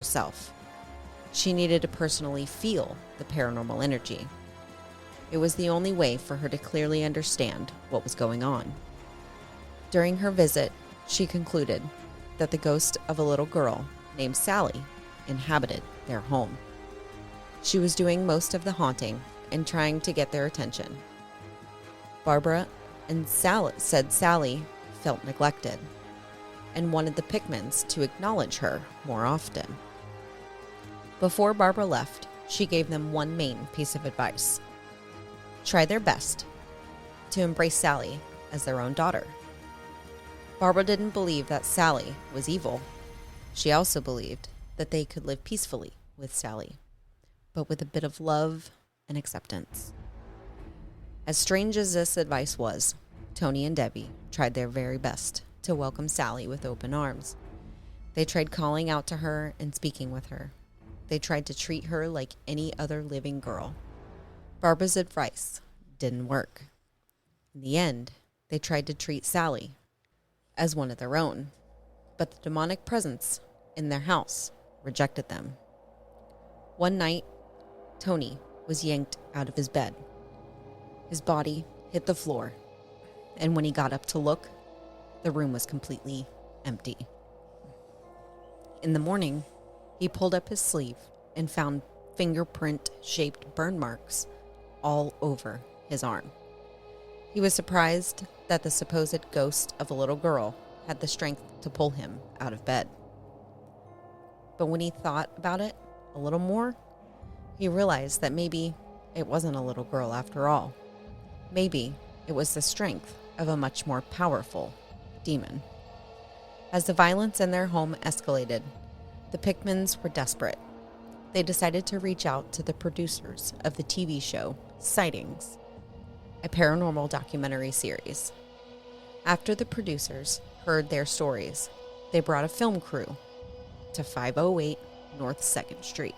herself. She needed to personally feel the paranormal energy. It was the only way for her to clearly understand what was going on. During her visit, she concluded that the ghost of a little girl named Sallie inhabited their home. She was doing most of the haunting and trying to get their attention. Barbara and said Sallie felt neglected and wanted the Pickmans to acknowledge her more often. Before Barbara left, she gave them one main piece of advice. Try their best to embrace Sallie as their own daughter. Barbara didn't believe that Sallie was evil. She also believed that they could live peacefully with Sallie, but with a bit of love and acceptance. As strange as this advice was, Tony and Debbie tried their very best to welcome Sallie with open arms. They tried calling out to her and speaking with her. They tried to treat her like any other living girl. Barbara's advice didn't work. In the end, they tried to treat Sallie as one of their own, but the demonic presence in their house rejected them. One night, Tony was yanked out of his bed. His body hit the floor, and when he got up to look, the room was completely empty. In the morning, he pulled up his sleeve and found fingerprint-shaped burn marks all over his arm. He was surprised that the supposed ghost of a little girl had the strength to pull him out of bed. But when he thought about it a little more, he realized that maybe it wasn't a little girl after all. Maybe it was the strength of a much more powerful demon. As the violence in their home escalated, the Pickmans were desperate. They decided to reach out to the producers of the TV show Sightings, a paranormal documentary series. After the producers heard their stories, they brought a film crew to 508 North 2nd Street,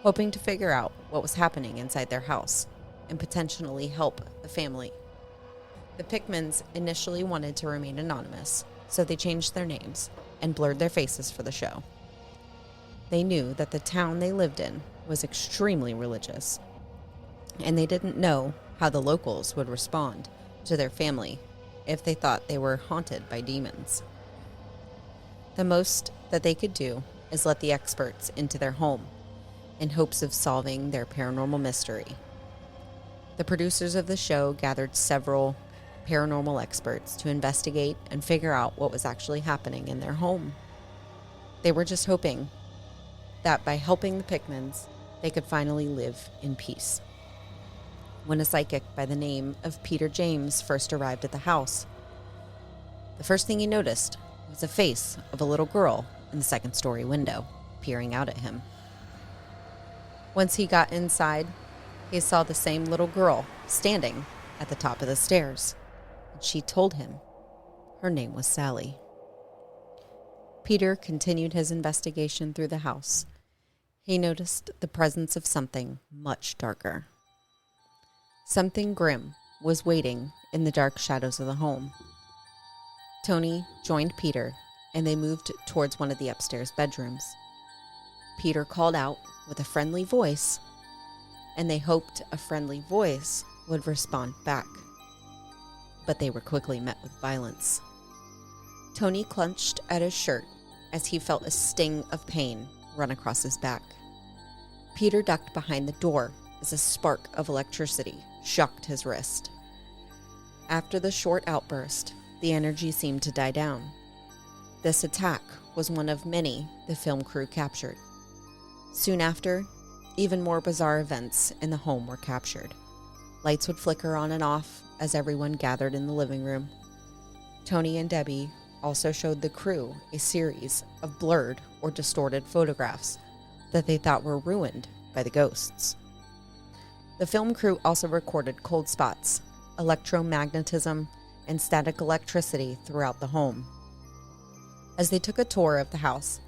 hoping to figure out what was happening inside their house and potentially help the family. The Pickmans initially wanted to remain anonymous, so they changed their names and blurred their faces for the show. They knew that the town they lived in was extremely religious, and they didn't know how the locals would respond to their family if they thought they were haunted by demons. The most that they could do is let the experts into their home in hopes of solving their paranormal mystery. The producers of the show gathered several paranormal experts to investigate and figure out what was actually happening in their home. They were just hoping that by helping the Pickmans, they could finally live in peace. When a psychic by the name of Peter James first arrived at the house, the first thing he noticed was the face of a little girl in the second-story window, peering out at him. Once he got inside, he saw the same little girl standing at the top of the stairs, and she told him her name was Sallie. Peter continued his investigation through the house. He noticed the presence of something much darker. Something grim was waiting in the dark shadows of the home. Tony joined Peter, and they moved towards one of the upstairs bedrooms. Peter called out with a friendly voice, and they hoped a friendly voice would respond back. But they were quickly met with violence. Tony clenched at his shirt as he felt a sting of pain run across his back. Peter ducked behind the door as a spark of electricity shocked his wrist. After the short outburst, the energy seemed to die down. This attack was one of many the film crew captured. Soon after, even more bizarre events in the home were captured. Lights would flicker on and off as everyone gathered in the living room. Tony and Debbie also showed the crew a series of blurred or distorted photographs that they thought were ruined by the ghosts. The film crew also recorded cold spots, electromagnetism, and static electricity throughout the home. As they took a tour of the house,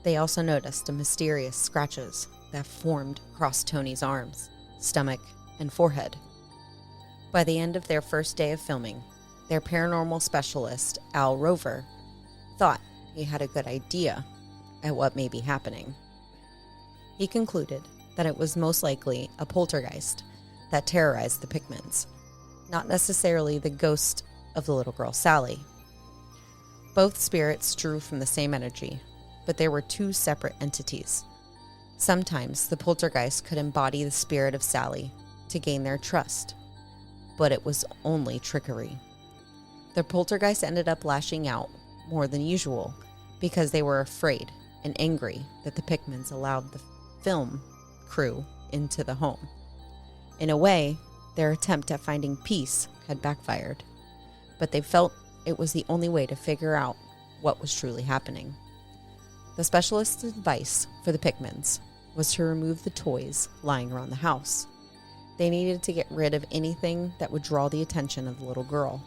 they also noticed the mysterious scratches that formed across Tony's arms, stomach, and forehead. By the end of their first day of filming, their paranormal specialist, Al Rover, thought he had a good idea at what may be happening. He concluded that it was most likely a poltergeist that terrorized the Pickmans, not necessarily the ghost of the little girl Sallie. Both spirits drew from the same energy, but they were two separate entities. Sometimes the poltergeist could embody the spirit of Sallie to gain their trust, but it was only trickery. The poltergeist ended up lashing out more than usual because they were afraid and angry that the Pickmans allowed the film crew into the home. In a way, their attempt at finding peace had backfired, but they felt it was the only way to figure out what was truly happening. The specialist's advice for the Pickmans was to remove the toys lying around the house. They needed to get rid of anything that would draw the attention of the little girl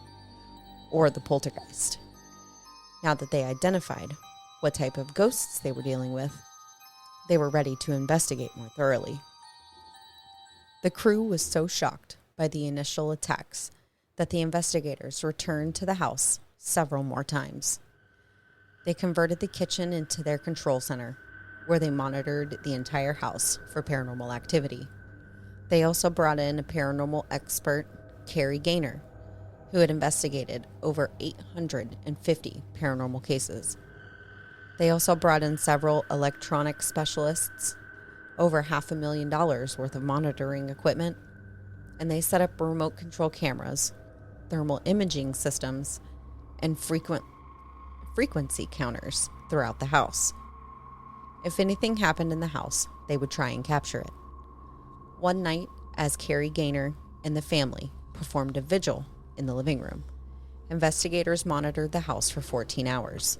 or the poltergeist. Now that they identified what type of ghosts they were dealing with, they were ready to investigate more thoroughly. The crew was so shocked by the initial attacks that the investigators returned to the house several more times. They converted the kitchen into their control center, where they monitored the entire house for paranormal activity. They also brought in a paranormal expert, Carrie Gaynor, who had investigated over 850 paranormal cases. They also brought in several electronic specialists, over $500,000 worth of monitoring equipment, and they set up remote control cameras, thermal imaging systems, and frequency counters throughout the house. If anything happened in the house, they would try and capture it. One night, as Carrie Gaynor and the family performed a vigil in the living room, investigators monitored the house for 14 hours.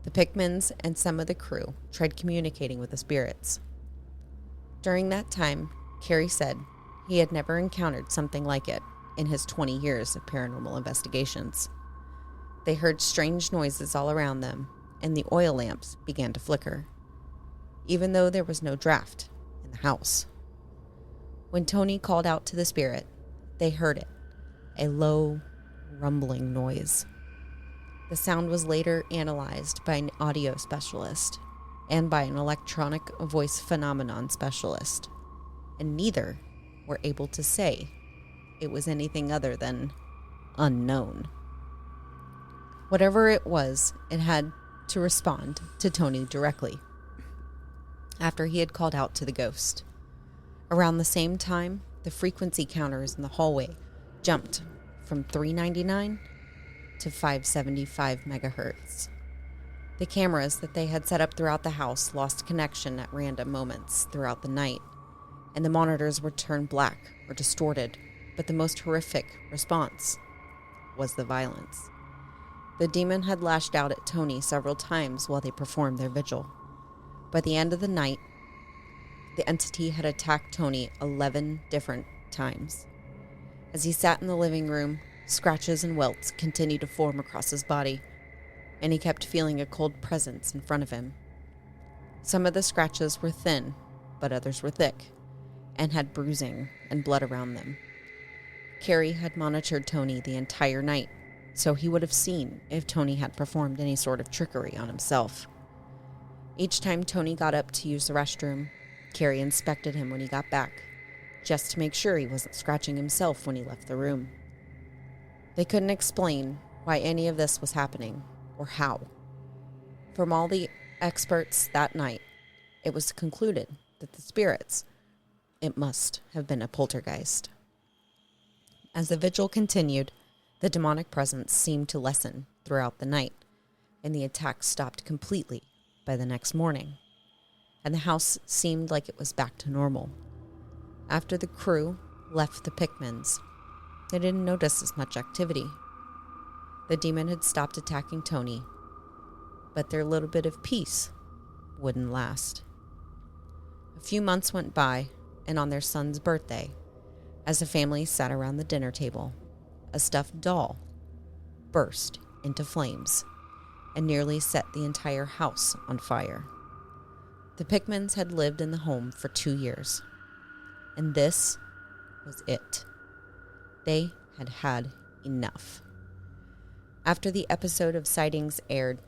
The Pickmans and some of the crew tried communicating with the spirits. During that time, Carrie said he had never encountered something like it in his 20 years of paranormal investigations. They heard strange noises all around them, and the oil lamps began to flicker, even though there was no draft in the house. When Tony called out to the spirit, they heard it, a low, rumbling noise. The sound was later analyzed by an audio specialist and by an electronic voice phenomenon specialist, and neither were able to say it was anything other than unknown. Whatever it was, it had to respond to Tony directly after he had called out to the ghost. Around the same time, the frequency counters in the hallway jumped from 399 to 575 megahertz. The cameras that they had set up throughout the house lost connection at random moments throughout the night, and the monitors were turned black or distorted, but the most horrific response was the violence. The demon had lashed out at Tony several times while they performed their vigil. By the end of the night, the entity had attacked Tony 11 different times. As he sat in the living room, scratches and welts continued to form across his body, and he kept feeling a cold presence in front of him. Some of the scratches were thin, but others were thick, and had bruising and blood around them. Carrie had monitored Tony the entire night, so he would have seen if Tony had performed any sort of trickery on himself. Each time Tony got up to use the restroom, Carrie inspected him when he got back, just to make sure he wasn't scratching himself when he left the room. They couldn't explain why any of this was happening, or how. From all the experts that night, it was concluded that the spirits, it must have been a poltergeist. As the vigil continued, the demonic presence seemed to lessen throughout the night, and the attacks stopped completely by the next morning, and the house seemed like it was back to normal. After the crew left the Pickmans, they didn't notice as much activity. The demon had stopped attacking Tony, but their little bit of peace wouldn't last. A few months went by, and on their son's birthday, as the family sat around the dinner table, a stuffed doll burst into flames and nearly set the entire house on fire. The Pickmans had lived in the home for 2 years, and this was it. They had had enough. After the episode of sightings aired,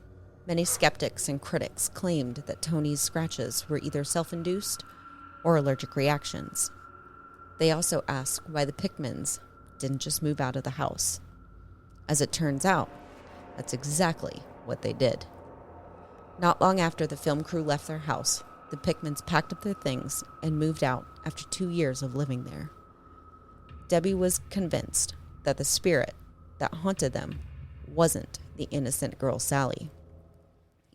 Many skeptics and critics claimed that Tony's scratches were either self-induced or allergic reactions. They also asked why the Pickmans didn't just move out of the house. As it turns out, that's exactly what they did. Not long after the film crew left their house, the Pickmans packed up their things and moved out after 2 years of living there. Debbie was convinced that the spirit that haunted them wasn't the innocent girl Sallie.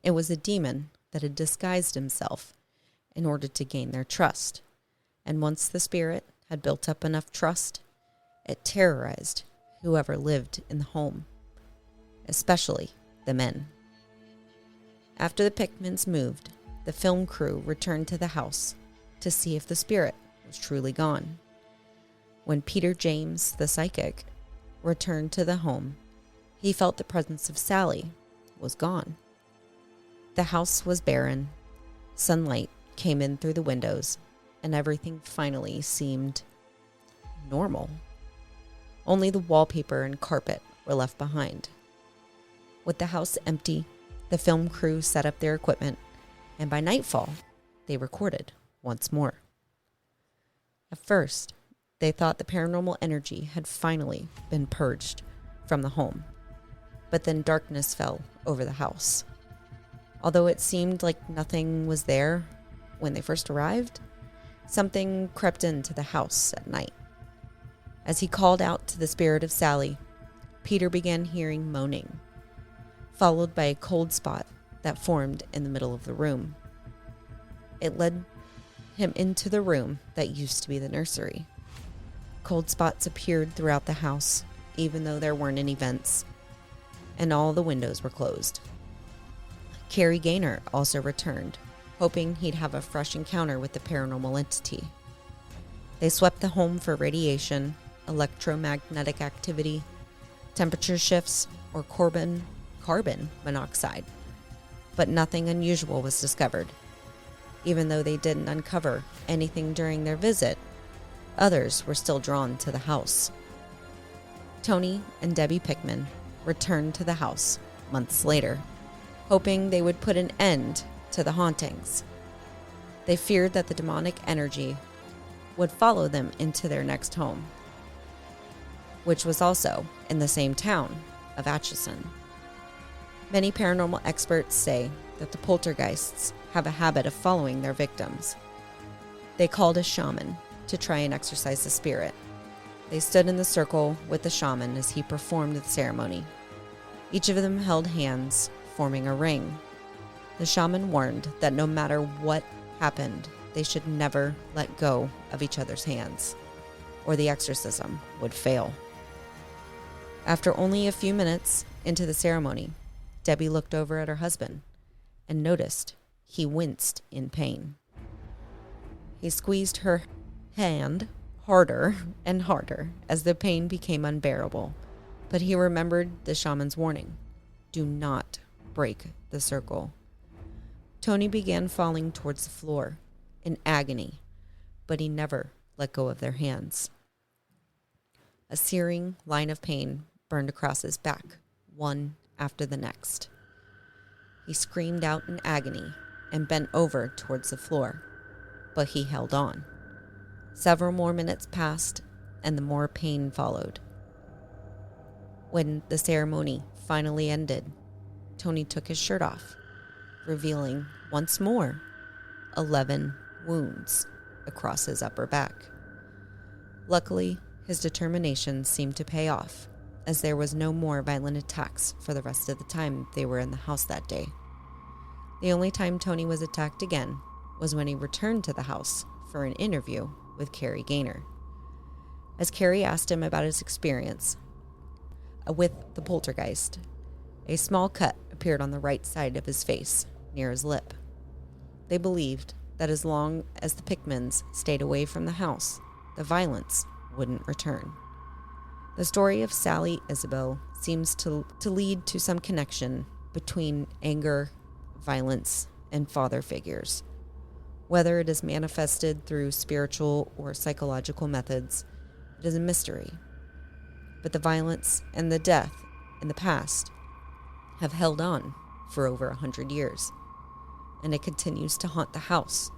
It was a demon that had disguised himself in order to gain their trust. And once the spirit had built up enough trust, it terrorized whoever lived in the home, especially the men. After the Pickmans moved, the film crew returned to the house to see if the spirit was truly gone. When Peter James, the psychic, returned to the home, he felt the presence of Sallie was gone. The house was barren. Sunlight came in through the windows, and everything finally seemed normal. Only the wallpaper and carpet were left behind. With the house empty, the film crew set up their equipment, and by nightfall, they recorded once more. At first, they thought the paranormal energy had finally been purged from the home, but then darkness fell over the house. Although it seemed like nothing was there when they first arrived, something crept into the house at night. As he called out to the spirit of Sallie, Peter began hearing moaning, followed by a cold spot that formed in the middle of the room. It led him into the room that used to be the nursery. Cold spots appeared throughout the house, even though there weren't any vents, and all the windows were closed. Carrie Gaynor also returned, hoping he'd have a fresh encounter with the paranormal entity. They swept the home for radiation, electromagnetic activity, temperature shifts, or carbon monoxide, but nothing unusual was discovered. Even though they didn't uncover anything during their visit, others were still drawn to the house. Tony and Debbie Pickman returned to the house months later, hoping they would put an end to the hauntings. They feared that the demonic energy would follow them into their next home, which was also in the same town of Atchison. Many paranormal experts say that the poltergeists have a habit of following their victims. They called a shaman to try and exorcise the spirit. They stood in the circle with the shaman as he performed the ceremony. Each of them held hands, forming a ring. The shaman warned that no matter what happened, they should never let go of each other's hands, or the exorcism would fail. After only a few minutes into the ceremony, Debbie looked over at her husband and noticed he winced in pain. He squeezed her hand harder and harder as the pain became unbearable, but he remembered the shaman's warning: do not break the circle. Tony began falling towards the floor in agony, but he never let go of their hands. A searing line of pain burned across his back, one after the next. He screamed out in agony and bent over towards the floor, but he held on. Several more minutes passed, and the more pain followed. When the ceremony finally ended, Tony took his shirt off, revealing once more 11 wounds across his upper back. Luckily, his determination seemed to pay off, as there was no more violent attacks for the rest of the time they were in the house that day. The only time Tony was attacked again was when he returned to the house for an interview with Carrie Gaynor. As Carrie asked him about his experience with the poltergeist, a small cut appeared on the right side of his face, near his lip. They believed that as long as the Pickmans stayed away from the house, the violence wouldn't return. The story of Sallie Isabel seems to lead to some connection between anger, violence, and father figures. Whether it is manifested through spiritual or psychological methods, it is a mystery. But the violence and the death in the past have held on for over 100 years, and it continues to haunt the house